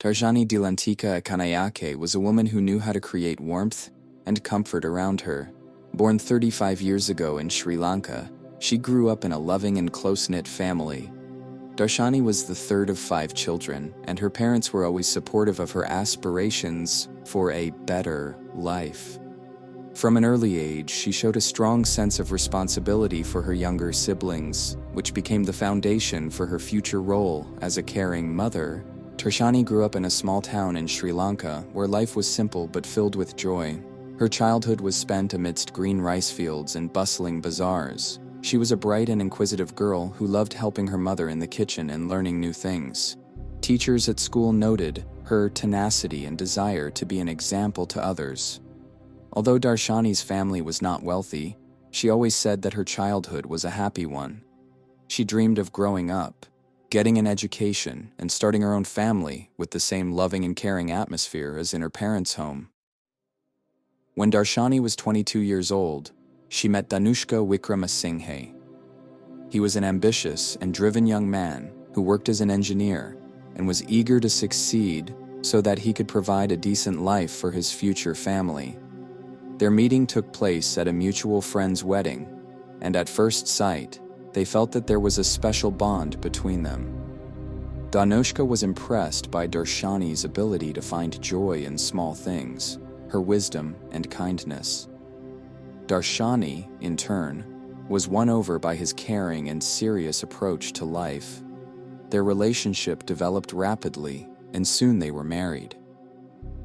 Darshani Dilantika Ekanayake was a woman who knew how to create warmth and comfort around her. Born 35 years ago in Sri Lanka, she grew up in a loving and close-knit family. Darshani was the third of 5 children, and her parents were always supportive of her aspirations for a better life. From an early age, she showed a strong sense of responsibility for her younger siblings, which became the foundation for her future role as a caring mother. Darshani grew up in a small town in Sri Lanka where life was simple but filled with joy. Her childhood was spent amidst green rice fields and bustling bazaars. She was a bright and inquisitive girl who loved helping her mother in the kitchen and learning new things. Teachers at school noted her tenacity and desire to be an example to others. Although Darshani's family was not wealthy, she always said that her childhood was a happy one. She dreamed of growing up, getting an education, and starting her own family with the same loving and caring atmosphere as in her parents' home. When Darshani was 22 years old, she met Wickramasinghe. He was an ambitious and driven young man who worked as an engineer and was eager to succeed so that he could provide a decent life for his future family. Their meeting took place at a mutual friend's wedding, and at first sight, they felt that there was a special bond between them. Danushka was impressed by Darshani's ability to find joy in small things, her wisdom and kindness. Darshani, in turn, was won over by his caring and serious approach to life. Their relationship developed rapidly, and soon they were married.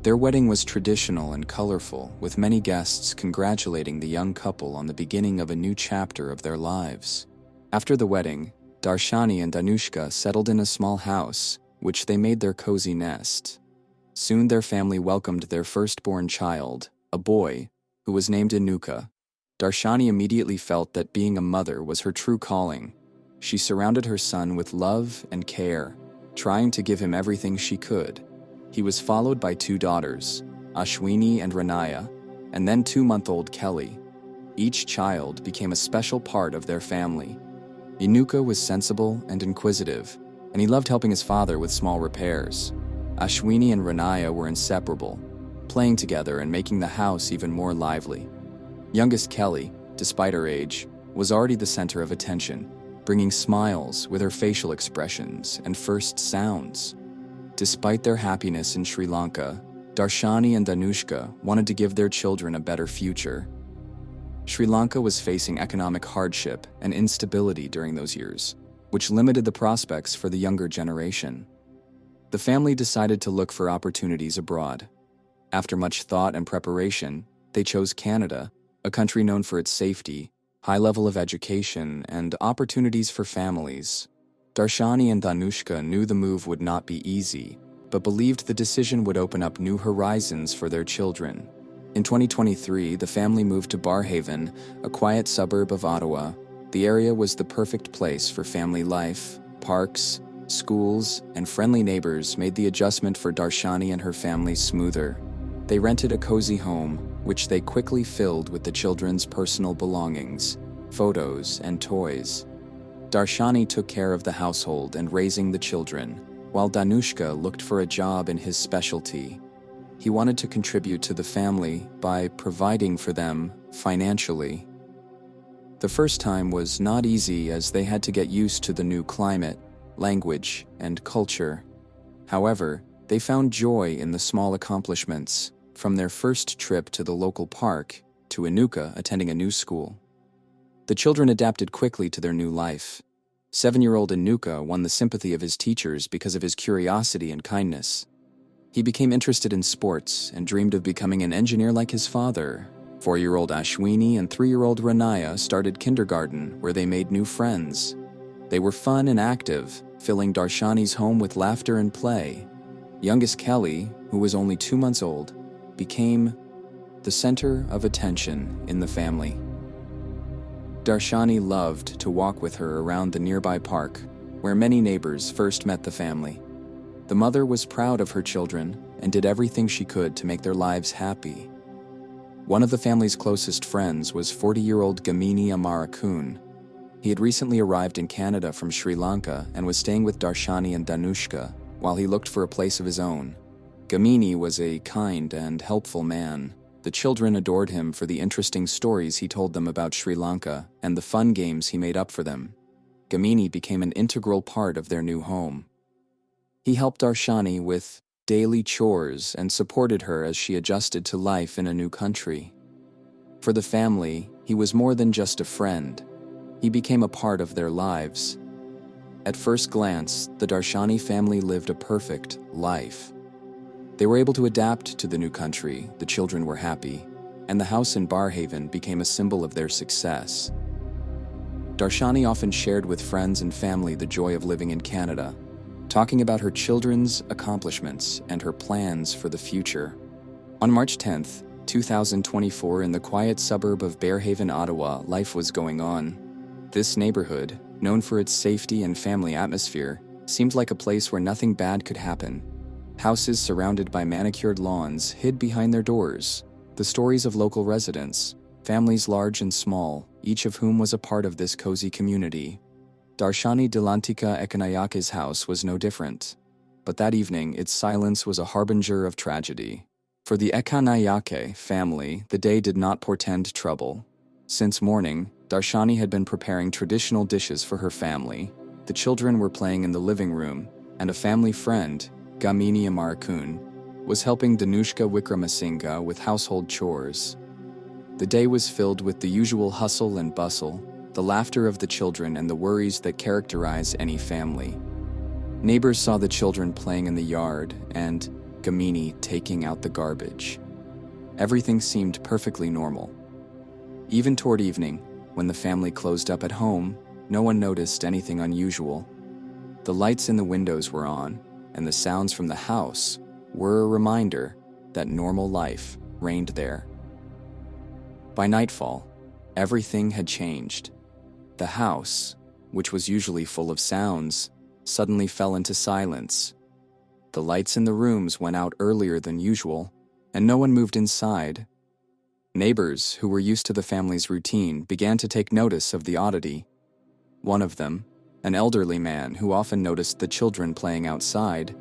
Their wedding was traditional and colorful, with many guests congratulating the young couple on the beginning of a new chapter of their lives. After the wedding, Darshani and Danushka settled in a small house, which they made their cozy nest. Soon their family welcomed their firstborn child, a boy, who was named Inuka. Darshani immediately felt that being a mother was her true calling. She surrounded her son with love and care, trying to give him everything she could. He was followed by 2 daughters, Ashwini and Ranaya, and then 2-month-old Kelly. Each child became a special part of their family. Inuka was sensible and inquisitive, and he loved helping his father with small repairs. Ashwini and Ranaya were inseparable, playing together and making the house even more lively. Youngest Kelly, despite her age, was already the center of attention, bringing smiles with her facial expressions and first sounds. Despite their happiness in Sri Lanka, Darshani and Danushka wanted to give their children a better future. Sri Lanka was facing economic hardship and instability during those years, which limited the prospects for the younger generation. The family decided to look for opportunities abroad. After much thought and preparation, they chose Canada, a country known for its safety, high level of education, and opportunities for families. Darshani and Danushka knew the move would not be easy, but believed the decision would open up new horizons for their children. In 2023, the family moved to Barhaven, a quiet suburb of Ottawa. The area was the perfect place for family life. Parks, schools, and friendly neighbors made the adjustment for Darshani and her family smoother. They rented a cozy home, which they quickly filled with the children's personal belongings, photos, and toys. Darshani took care of the household and raising the children, while Danushka looked for a job in his specialty. He wanted to contribute to the family by providing for them financially. The first time was not easy as they had to get used to the new climate, language, and culture. However, they found joy in the small accomplishments, from their first trip to the local park to Inuka attending a new school. The children adapted quickly to their new life. 7-year-old Inuka won the sympathy of his teachers because of his curiosity and kindness. He became interested in sports and dreamed of becoming an engineer like his father. 4-year-old Ashwini and 3-year-old Ranaya started kindergarten, where they made new friends. They were fun and active, filling Darshani's home with laughter and play. Youngest Kelly, who was only 2 months old, became the center of attention in the family. Darshani loved to walk with her around the nearby park, where many neighbors first met the family. The mother was proud of her children and did everything she could to make their lives happy. One of the family's closest friends was 40-year-old Gamini Amarakun. He had recently arrived in Canada from Sri Lanka and was staying with Darshani and Danushka while he looked for a place of his own. Gamini was a kind and helpful man. The children adored him for the interesting stories he told them about Sri Lanka and the fun games he made up for them. Gamini became an integral part of their new home. He helped Darshani with daily chores and supported her as she adjusted to life in a new country. For the family, he was more than just a friend. He became a part of their lives. At first glance, the Darshani family lived a perfect life. They were able to adapt to the new country, the children were happy, and the house in Barhaven became a symbol of their success. Darshani often shared with friends and family the joy of living in Canada, talking about her children's accomplishments and her plans for the future. On March 10th, 2024, in the quiet suburb of Barhaven, Ottawa, life was going on. This neighborhood, known for its safety and family atmosphere, seemed like a place where nothing bad could happen. Houses surrounded by manicured lawns hid behind their doors. The stories of local residents, families large and small, each of whom was a part of this cozy community. Darshani Dilantika Ekanayake's house was no different. But that evening, its silence was a harbinger of tragedy. For the Ekanayake family, the day did not portend trouble. Since morning, Darshani had been preparing traditional dishes for her family. The children were playing in the living room, and a family friend, Gamini Amarakun, was helping Danushka Wickramasinghe with household chores. The day was filled with the usual hustle and bustle, the laughter of the children and the worries that characterize any family. Neighbors saw the children playing in the yard and Gamini taking out the garbage. Everything seemed perfectly normal. Even toward evening, when the family closed up at home, no one noticed anything unusual. The lights in the windows were on, and the sounds from the house were a reminder that normal life reigned there. By nightfall, everything had changed. The house, which was usually full of sounds, suddenly fell into silence. The lights in the rooms went out earlier than usual, and no one moved inside. Neighbors, who were used to the family's routine, began to take notice of the oddity. One of them, an elderly man who often noticed the children playing outside,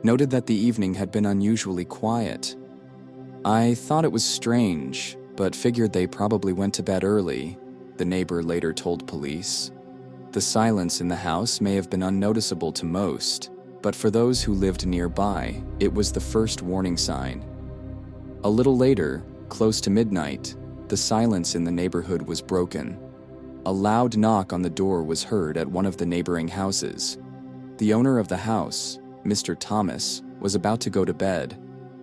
noted that the evening had been unusually quiet. "I thought it was strange, but figured they probably went to bed early," the neighbor later told police. The silence in the house may have been unnoticeable to most, but for those who lived nearby, it was the first warning sign. A little later, close to midnight, the silence in the neighborhood was broken. A loud knock on the door was heard at one of the neighboring houses. The owner of the house, Mr. Thomas, was about to go to bed,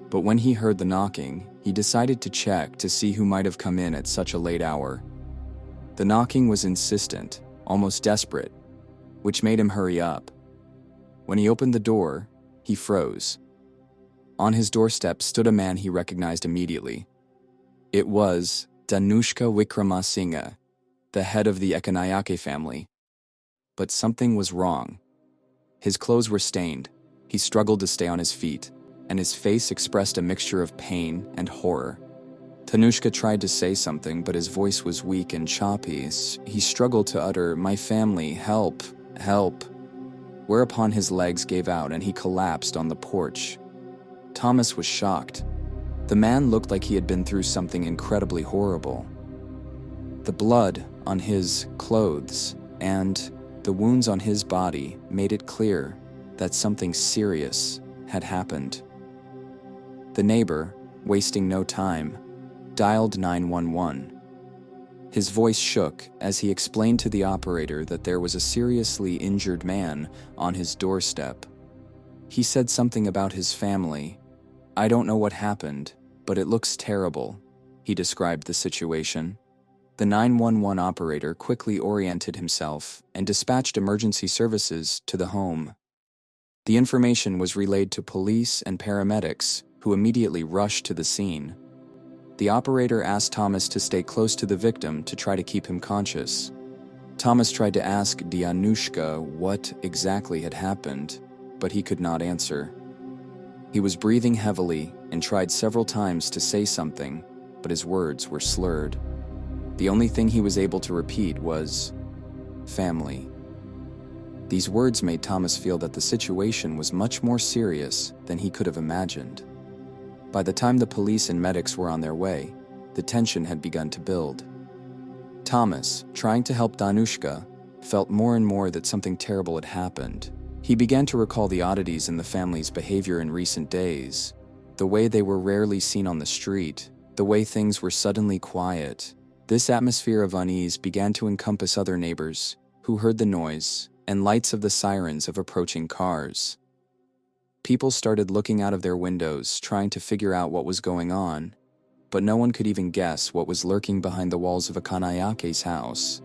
but when he heard the knocking, he decided to check to see who might have come in at such a late hour. The knocking was insistent, almost desperate, which made him hurry up. When he opened the door, he froze. On his doorstep stood a man he recognized immediately. It was Danushka Wickramasinghe, the head of the Ekanayake family. But something was wrong. His clothes were stained, he struggled to stay on his feet, and his face expressed a mixture of pain and horror. Danushka tried to say something, but his voice was weak and choppy. He struggled to utter, "My family, help, help," whereupon his legs gave out and he collapsed on the porch. Thomas was shocked. The man looked like he had been through something incredibly horrible. The blood on his clothes and the wounds on his body made it clear that something serious had happened. The neighbor, wasting no time, dialed 911. His voice shook as he explained to the operator that there was a seriously injured man on his doorstep. He said something about his family. "I don't know what happened, but it looks terrible," he described the situation. The 911 operator quickly oriented himself and dispatched emergency services to the home. The information was relayed to police and paramedics, who immediately rushed to the scene. The operator asked Thomas to stay close to the victim to try to keep him conscious. Thomas tried to ask Danushka what exactly had happened, but he could not answer. He was breathing heavily and tried several times to say something, but his words were slurred. The only thing he was able to repeat was, "family." These words made Thomas feel that the situation was much more serious than he could have imagined. By the time the police and medics were on their way, the tension had begun to build. Thomas, trying to help Danushka, felt more and more that something terrible had happened. He began to recall the oddities in the family's behavior in recent days, the way they were rarely seen on the street, the way things were suddenly quiet. This atmosphere of unease began to encompass other neighbors who heard the noise and lights of the sirens of approaching cars. People started looking out of their windows, trying to figure out what was going on, but no one could even guess what was lurking behind the walls of Ekanayake's house.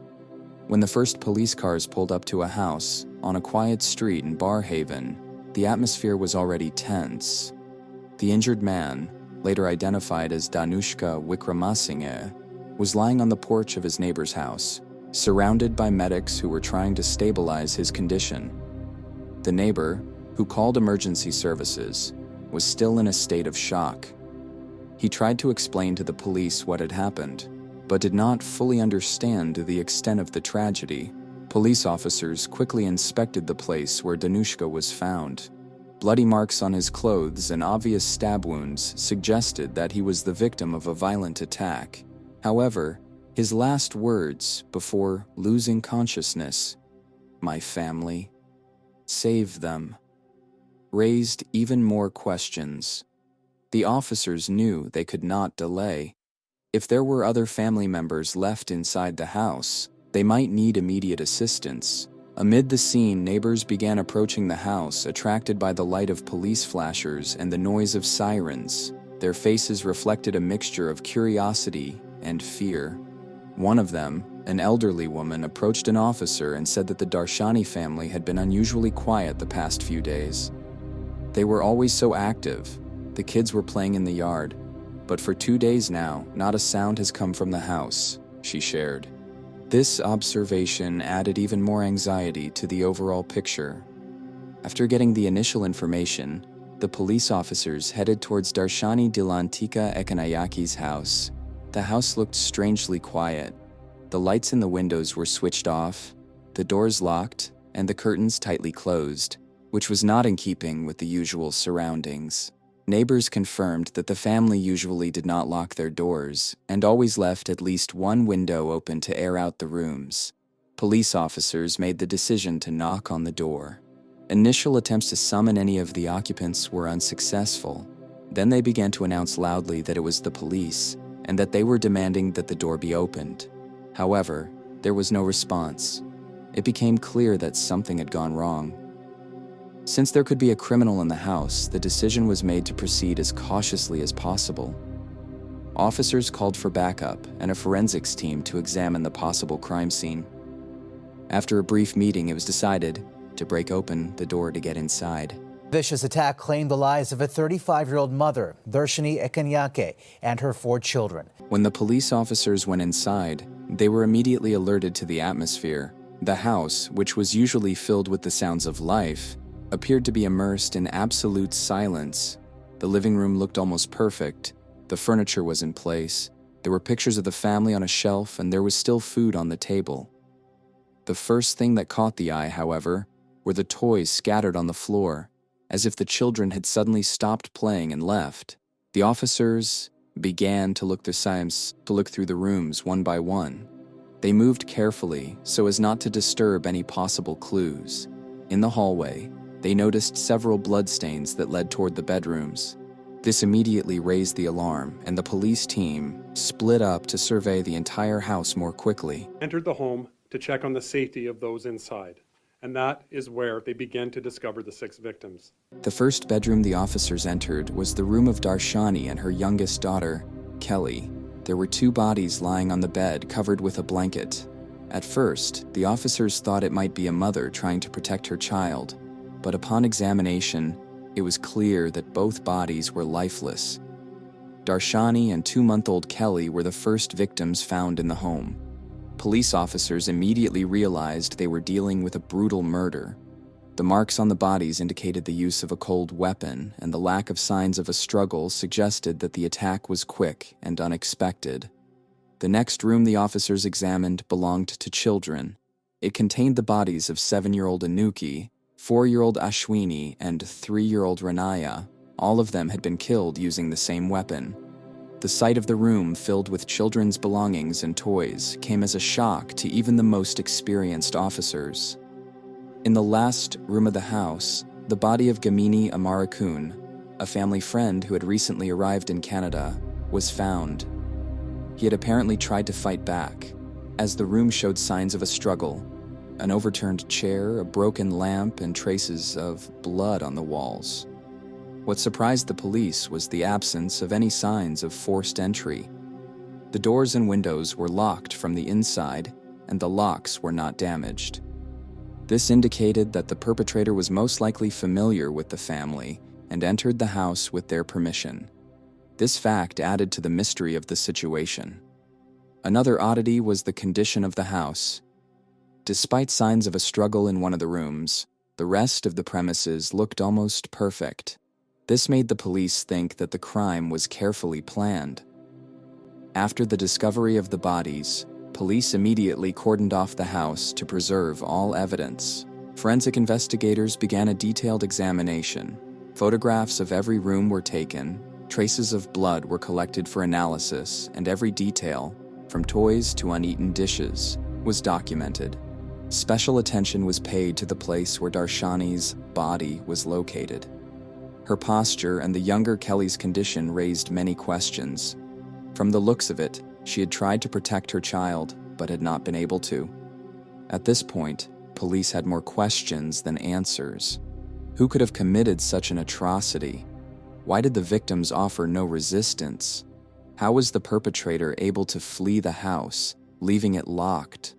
When the first police cars pulled up to a house on a quiet street in Barhaven, the atmosphere was already tense. The injured man, later identified as Danushka Wickramasinghe, was lying on the porch of his neighbor's house, surrounded by medics who were trying to stabilize his condition. The neighbor, who called emergency services, was still in a state of shock. He tried to explain to the police what had happened, but did not fully understand the extent of the tragedy. Police officers quickly inspected the place where Danushka was found. Bloody marks on his clothes and obvious stab wounds suggested that he was the victim of a violent attack. However, his last words before losing consciousness, "My family, save them," raised even more questions. The officers knew they could not delay. If there were other family members left inside the house, they might need immediate assistance. Amid the scene, neighbors began approaching the house, attracted by the light of police flashers and the noise of sirens. Their faces reflected a mixture of curiosity and fear. One of them, an elderly woman, approached an officer and said that the Darshani family had been unusually quiet the past few days. They were always so active. The kids were playing in the yard. But for 2 days now, not a sound has come from the house, she shared. This observation added even more anxiety to the overall picture. After getting the initial information, the police officers headed towards Darshani Dilantika Ekanayake's house. The house looked strangely quiet. The lights in the windows were switched off, the doors locked, and the curtains tightly closed, which was not in keeping with the usual surroundings. Neighbors confirmed that the family usually did not lock their doors and always left at least one window open to air out the rooms. Police officers made the decision to knock on the door. Initial attempts to summon any of the occupants were unsuccessful. Then they began to announce loudly that it was the police and that they were demanding that the door be opened. However, there was no response. It became clear that something had gone wrong. Since there could be a criminal in the house, the decision was made to proceed as cautiously as possible. Officers called for backup and a forensics team to examine the possible crime scene. After a brief meeting, it was decided to break open the door to get inside. Vicious attack claimed the lives of a 35-year-old mother, Darshani Ekanayake, and her 4 children. When the police officers went inside, they were immediately alerted to the atmosphere. The house, which was usually filled with the sounds of life, appeared to be immersed in absolute silence. The living room looked almost perfect. The furniture was in place. There were pictures of the family on a shelf, and there was still food on the table. The first thing that caught the eye, however, were the toys scattered on the floor, as if the children had suddenly stopped playing and left. The officers began to look through the rooms one by one. They moved carefully so as not to disturb any possible clues. In the hallway, they noticed several bloodstains that led toward the bedrooms. This immediately raised the alarm, and the police team split up to survey the entire house more quickly. Entered the home to check on the safety of those inside, and that is where they began to discover the 6 victims. The first bedroom the officers entered was the room of Darshani and her youngest daughter, Kelly. There were 2 bodies lying on the bed covered with a blanket. At first, the officers thought it might be a mother trying to protect her child, but upon examination, it was clear that both bodies were lifeless. Darshani and 2-month-old Kelly were the first victims found in the home. Police officers immediately realized they were dealing with a brutal murder. The marks on the bodies indicated the use of a cold weapon, and the lack of signs of a struggle suggested that the attack was quick and unexpected. The next room the officers examined belonged to children. It contained the bodies of 7-year-old Anuki, 4-year-old Ashwini, and 3-year-old Ranaya. All of them had been killed using the same weapon. The sight of the room filled with children's belongings and toys came as a shock to even the most experienced officers. In the last room of the house, the body of Gamini Amarakun, a family friend who had recently arrived in Canada, was found. He had apparently tried to fight back, as the room showed signs of a struggle: an overturned chair, a broken lamp, and traces of blood on the walls. What surprised the police was the absence of any signs of forced entry. The doors and windows were locked from the inside, and the locks were not damaged. This indicated that the perpetrator was most likely familiar with the family and entered the house with their permission. This fact added to the mystery of the situation. Another oddity was the condition of the house. Despite signs of a struggle in one of the rooms, the rest of the premises looked almost perfect. This made the police think that the crime was carefully planned. After the discovery of the bodies, police immediately cordoned off the house to preserve all evidence. Forensic investigators began a detailed examination. Photographs of every room were taken, traces of blood were collected for analysis, and every detail, from toys to uneaten dishes, was documented. Special attention was paid to the place where Darshani's body was located. Her posture and the younger Kelly's condition raised many questions. From the looks of it, she had tried to protect her child, but had not been able to. At this point, police had more questions than answers. Who could have committed such an atrocity? Why did the victims offer no resistance? How was the perpetrator able to flee the house, leaving it locked?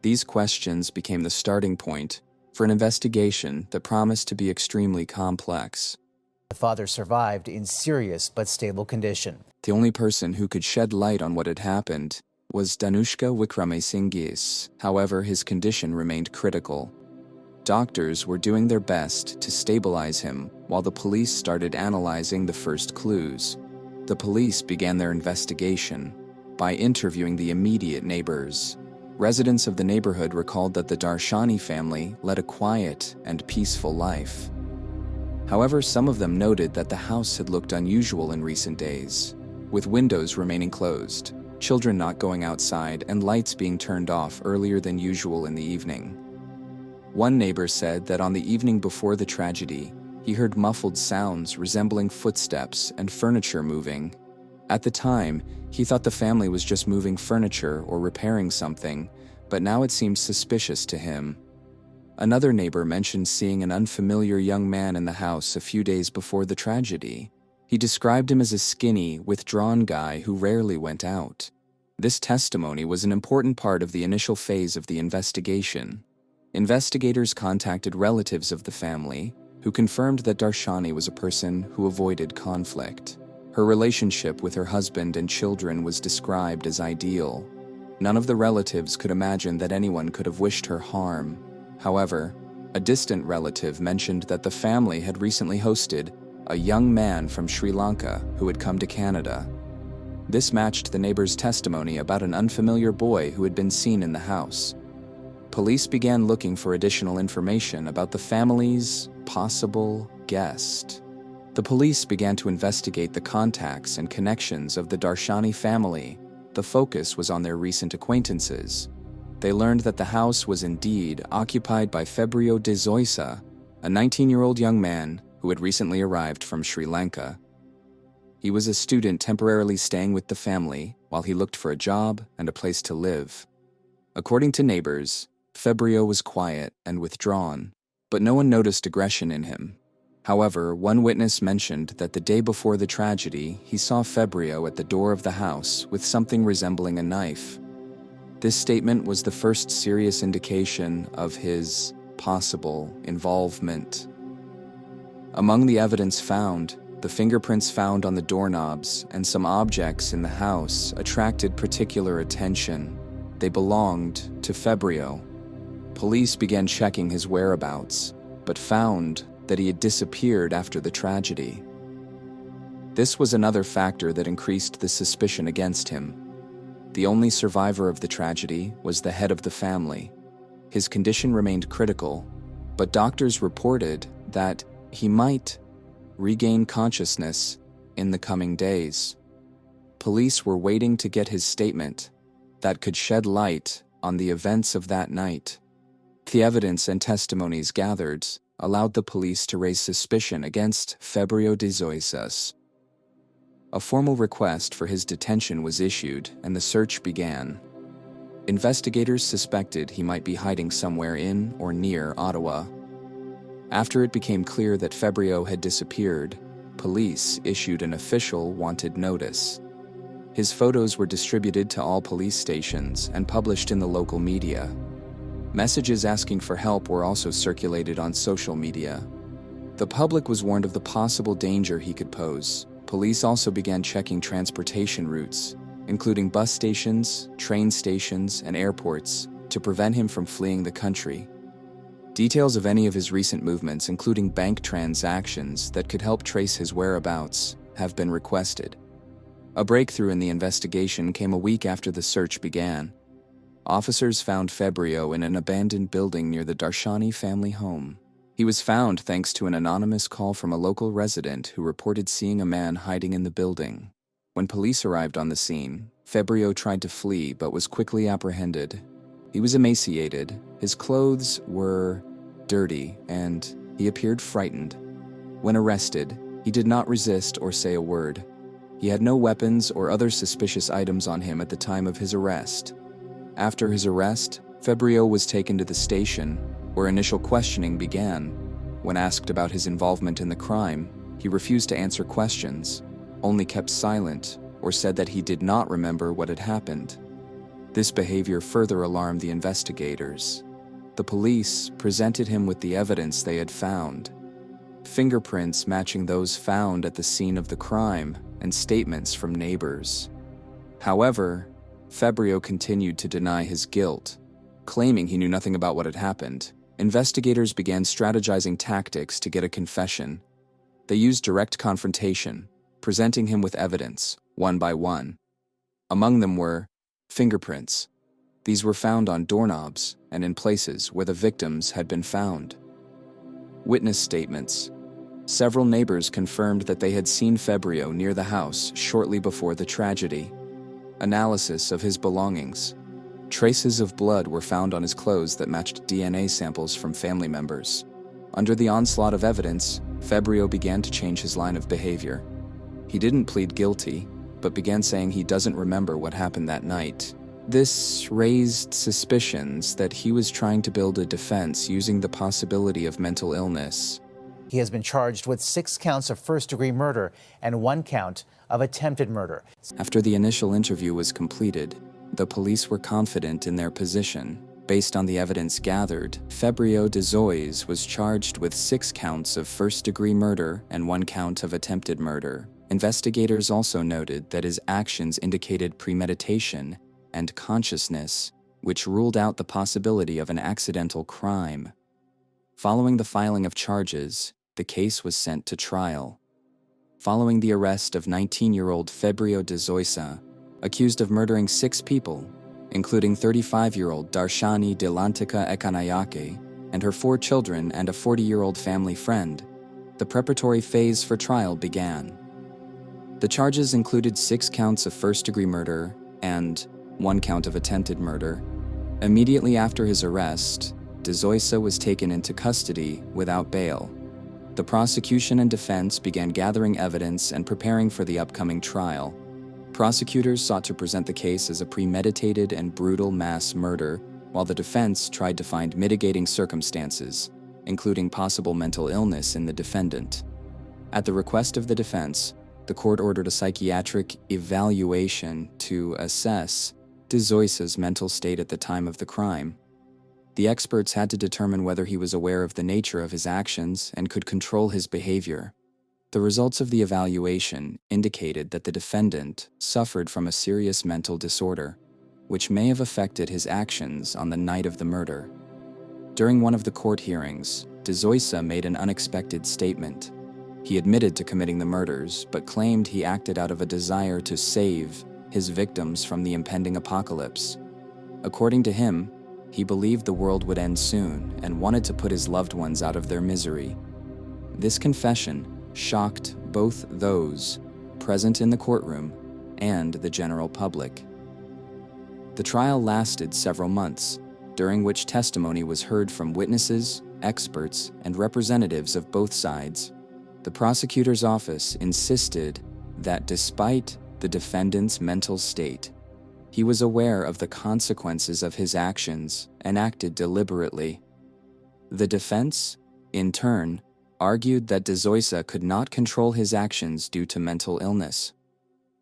These questions became the starting point for an investigation that promised to be extremely complex. The father survived in serious but stable condition. The only person who could shed light on what had happened was Danushka Wickramasinghe. However, his condition remained critical. Doctors were doing their best to stabilize him while the police started analyzing the first clues. The police began their investigation by interviewing the immediate neighbors. Residents of the neighborhood recalled that the Darshani family led a quiet and peaceful life. However, some of them noted that the house had looked unusual in recent days, with windows remaining closed, children not going outside, and lights being turned off earlier than usual in the evening. One neighbor said that on the evening before the tragedy, he heard muffled sounds resembling footsteps and furniture moving. At the time, he thought the family was just moving furniture or repairing something, but now it seemed suspicious to him. Another neighbor mentioned seeing an unfamiliar young man in the house a few days before the tragedy. He described him as a skinny, withdrawn guy who rarely went out. This testimony was an important part of the initial phase of the investigation. Investigators contacted relatives of the family, who confirmed that Darshani was a person who avoided conflict. Her relationship with her husband and children was described as ideal. None of the relatives could imagine that anyone could have wished her harm. However, a distant relative mentioned that the family had recently hosted a young man from Sri Lanka who had come to Canada. This matched the neighbor's testimony about an unfamiliar boy who had been seen in the house. Police began looking for additional information about the family's possible guest. The police began to investigate the contacts and connections of the Darshani family. The focus was on their recent acquaintances. They learned that the house was indeed occupied by Fabio de Zoisa, a 19-year-old young man who had recently arrived from Sri Lanka. He was a student temporarily staying with the family while he looked for a job and a place to live. According to neighbors, Fabio was quiet and withdrawn, but no one noticed aggression in him. However, one witness mentioned that the day before the tragedy, he saw Fabio at the door of the house with something resembling a knife. This statement was the first serious indication of his possible involvement. Among the evidence found, the fingerprints found on the doorknobs and some objects in the house attracted particular attention. They belonged to Fabio. Police began checking his whereabouts, but found that he had disappeared after the tragedy. This was another factor that increased the suspicion against him. The only survivor of the tragedy was the head of the family. His condition remained critical, but doctors reported that he might regain consciousness in the coming days. Police were waiting to get his statement that could shed light on the events of that night. The evidence and testimonies gathered allowed the police to raise suspicion against Febrio de Zoisas. A formal request for his detention was issued and the search began. Investigators suspected he might be hiding somewhere in or near Ottawa. After it became clear that Febrio had disappeared, police issued an official wanted notice. His photos were distributed to all police stations and published in the local media. Messages asking for help were also circulated on social media. The public was warned of the possible danger he could pose. Police also began checking transportation routes, including bus stations, train stations, and airports, to prevent him from fleeing the country. Details of any of his recent movements, including bank transactions that could help trace his whereabouts, have been requested. A breakthrough in the investigation came a week after the search began. Officers found Febrio in an abandoned building near the Darshani family home. He was found thanks to an anonymous call from a local resident who reported seeing a man hiding in the building. When police arrived on the scene, Febrio tried to flee but was quickly apprehended. He was emaciated, his clothes were dirty, and he appeared frightened. When arrested, he did not resist or say a word. He had no weapons or other suspicious items on him at the time of his arrest. After his arrest, Febrio was taken to the station, where initial questioning began. When asked about his involvement in the crime, he refused to answer questions, only kept silent, or said that he did not remember what had happened. This behavior further alarmed the investigators. The police presented him with the evidence they had found: fingerprints matching those found at the scene of the crime and statements from neighbors. However, Febrio continued to deny his guilt, claiming he knew nothing about what had happened. Investigators began strategizing tactics to get a confession. They used direct confrontation, presenting him with evidence, one by one. Among them were fingerprints. These were found on doorknobs and in places where the victims had been found. Witness statements. Several neighbors confirmed that they had seen Febrio near the house shortly before the tragedy. Analysis of his belongings. Traces of blood were found on his clothes that matched DNA samples from family members. Under the onslaught of evidence, Febrio began to change his line of behavior. He didn't plead guilty, but began saying he doesn't remember what happened that night. This raised suspicions that he was trying to build a defense using the possibility of mental illness. He has been charged with 6 counts of first-degree murder and 1 count of attempted murder. After the initial interview was completed, the police were confident in their position. Based on the evidence gathered, Febrio de Zois was charged with 6 counts of first-degree murder and 1 count of attempted murder. Investigators also noted that his actions indicated premeditation and consciousness, which ruled out the possibility of an accidental crime. Following the filing of charges, the case was sent to trial. Following the arrest of 19-year-old Febrio de Zoisa, accused of murdering 6 people, including 35-year-old Darshani Dilantika Ekanayake and her 4 children and a 40-year-old family friend, the preparatory phase for trial began. The charges included 6 counts of first-degree murder and 1 count of attempted murder. Immediately after his arrest, de Zoisa was taken into custody without bail. The prosecution and defense began gathering evidence and preparing for the upcoming trial. Prosecutors sought to present the case as a premeditated and brutal mass murder, while the defense tried to find mitigating circumstances, including possible mental illness in the defendant. At the request of the defense, the court ordered a psychiatric evaluation to assess de Zoisa's mental state at the time of the crime. The experts had to determine whether he was aware of the nature of his actions and could control his behavior. The results of the evaluation indicated that the defendant suffered from a serious mental disorder, which may have affected his actions on the night of the murder. During one of the court hearings, de Zoisa made an unexpected statement. He admitted to committing the murders, but claimed he acted out of a desire to save his victims from the impending apocalypse. According to him, He believed the world would end soon and wanted to put his loved ones out of their misery. This confession shocked both those present in the courtroom and the general public. The trial lasted several months, during which testimony was heard from witnesses, experts, and representatives of both sides. The prosecutor's office insisted that despite the defendant's mental state, he was aware of the consequences of his actions and acted deliberately. The defense, in turn, argued that De Zoysa could not control his actions due to mental illness.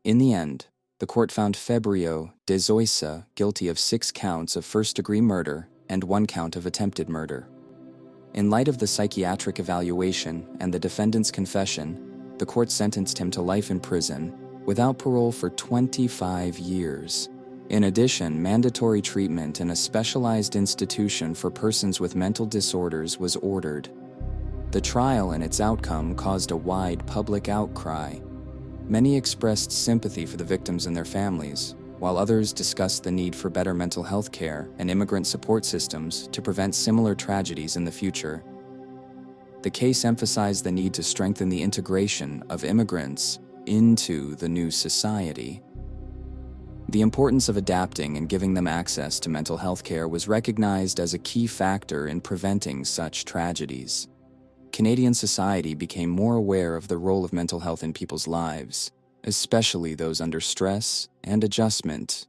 In the end, the court found Fabio De Zoysa guilty of 6 counts of first-degree murder and 1 count of attempted murder. In light of the psychiatric evaluation and the defendant's confession, the court sentenced him to life in prison without parole for 25 years. In addition, mandatory treatment in a specialized institution for persons with mental disorders was ordered. The trial and its outcome caused a wide public outcry. Many expressed sympathy for the victims and their families, while others discussed the need for better mental health care and immigrant support systems to prevent similar tragedies in the future. The case emphasized the need to strengthen the integration of immigrants into the new society. The importance of adapting and giving them access to mental health care was recognized as a key factor in preventing such tragedies. Canadian society became more aware of the role of mental health in people's lives, especially those under stress and adjustment.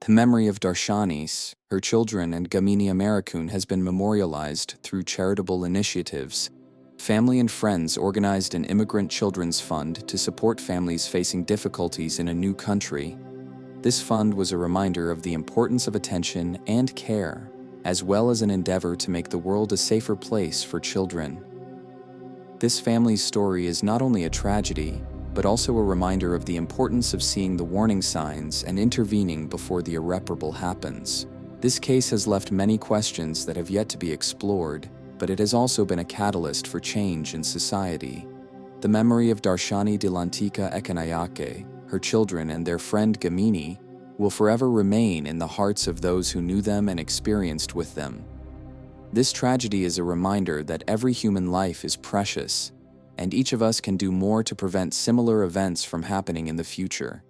The memory of Darshani, her children, and Gamini Amerikun has been memorialized through charitable initiatives. Family and friends organized an immigrant children's fund to support families facing difficulties in a new country. This fund was a reminder of the importance of attention and care, as well as an endeavor to make the world a safer place for children. This family's story is not only a tragedy, but also a reminder of the importance of seeing the warning signs and intervening before the irreparable happens. This case has left many questions that have yet to be explored, but it has also been a catalyst for change in society. The memory of Darshani Dilantika Ekanayake, her children, and their friend Gamini will forever remain in the hearts of those who knew them and experienced with them. This tragedy is a reminder that every human life is precious, and each of us can do more to prevent similar events from happening in the future.